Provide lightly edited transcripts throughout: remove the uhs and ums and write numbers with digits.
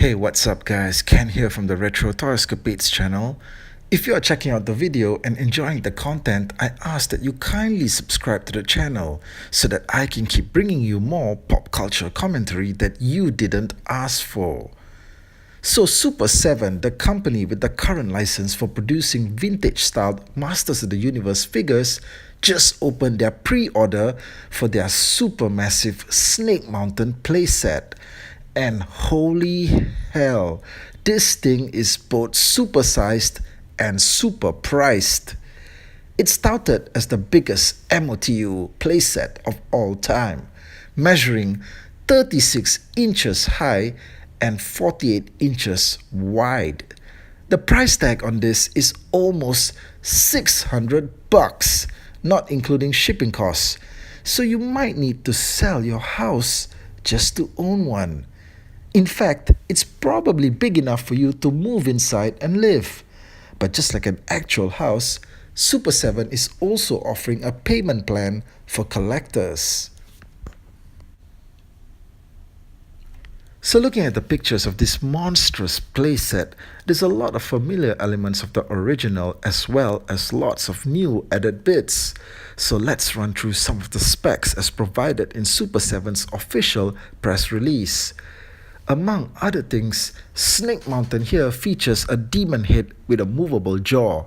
Hey, what's up guys? Ken here from the Retro Toyscapedes channel. If you are checking out the video and enjoying the content, I ask that you kindly subscribe to the channel so that I can keep bringing you more pop culture commentary that you didn't ask for. So Super 7, the company with the current license for producing vintage-styled Masters of the Universe figures, just opened their pre-order for their supermassive Snake Mountain playset. And holy hell, this thing is both supersized and super priced. It's touted as the biggest MOTU playset of all time, measuring 36 inches high and 48 inches wide. The price tag on this is almost $600, not including shipping costs. So you might need to sell your house just to own one. In fact, it's probably big enough for you to move inside and live. But just like an actual house, Super 7 is also offering a payment plan for collectors. So looking at the pictures of this monstrous playset, there's a lot of familiar elements of the original as well as lots of new added bits. So let's run through some of the specs as provided in Super 7's official press release. Among other things, Snake Mountain here features a demon head with a movable jaw.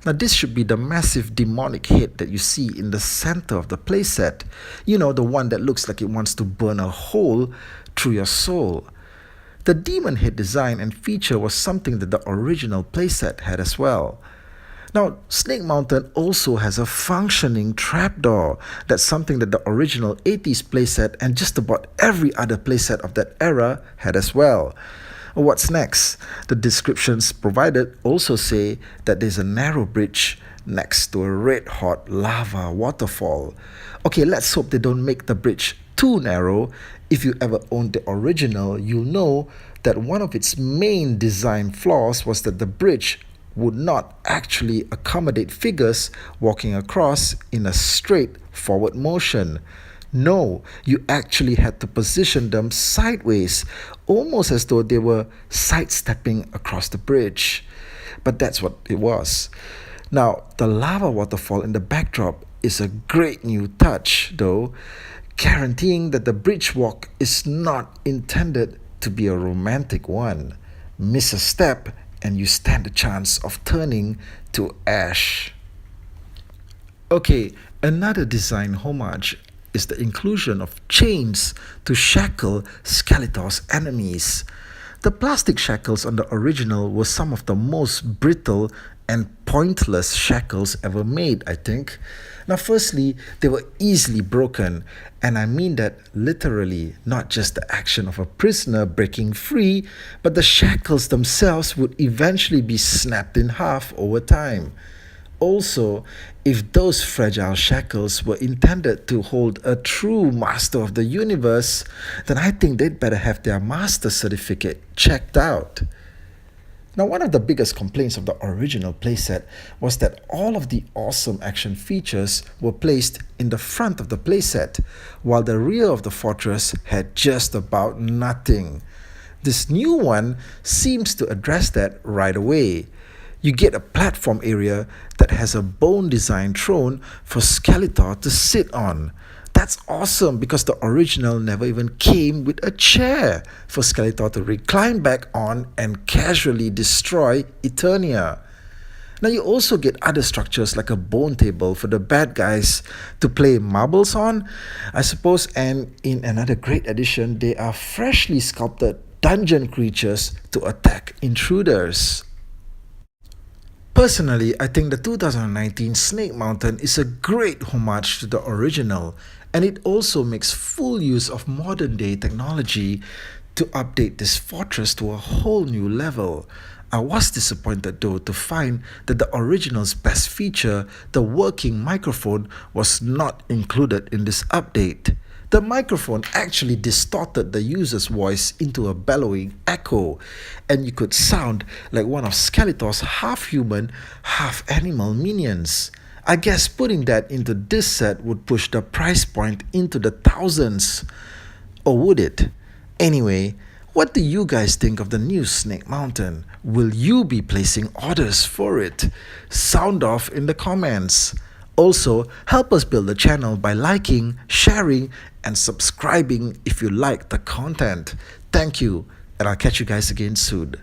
Now this should be the massive demonic head that you see in the center of the playset. You know, the one that looks like it wants to burn a hole through your soul. The demon head design and feature was something that the original playset had as well. Now, Snake Mountain also has a functioning trapdoor. That's something that the original 80s playset and just about every other playset of that era had as well. What's next? The descriptions provided also say that there's a narrow bridge next to a red-hot lava waterfall. Okay, let's hope they don't make the bridge too narrow. If you ever owned the original, you'll know that one of its main design flaws was that the bridge would not actually accommodate figures walking across in a straight forward motion. No, you actually had to position them sideways, almost as though they were sidestepping across the bridge. But that's what it was. Now, the lava waterfall in the backdrop is a great new touch, though, guaranteeing that the bridge walk is not intended to be a romantic one. Miss a step and you stand a chance of turning to ash. Okay, another design homage is the inclusion of chains to shackle Skeletor's enemies. The plastic shackles on the original were some of the most brittle and pointless shackles ever made, I think. Now, firstly, they were easily broken, and I mean that literally, not just the action of a prisoner breaking free, but the shackles themselves would eventually be snapped in half over time. Also, if those fragile shackles were intended to hold a true master of the universe, then I think they'd better have their master certificate checked out. Now, one of the biggest complaints of the original playset was that all of the awesome action features were placed in the front of the playset, while the rear of the fortress had just about nothing. This new one seems to address that right away. You get a platform area that has a bone-designed throne for Skeletor to sit on. That's awesome because the original never even came with a chair for Skeletor to recline back on and casually destroy Eternia. Now you also get other structures like a bone table for the bad guys to play marbles on, I suppose, and in another great addition, they are freshly sculpted dungeon creatures to attack intruders. Personally, I think the 2019 Snake Mountain is a great homage to the original, and it also makes full use of modern-day technology to update this fortress to a whole new level. I was disappointed though to find that the original's best feature, the working microphone, was not included in this update. The microphone actually distorted the user's voice into a bellowing echo, and you could sound like one of Skeletor's half-human, half-animal minions. I guess putting that into this set would push the price point into the thousands. Or would it? Anyway, What do you guys think of the new Snake Mountain? Will you be placing orders for it? Sound off in the comments. Also, help us build the channel by liking, sharing, and subscribing if you like the content. Thank you, and I'll catch you guys again soon.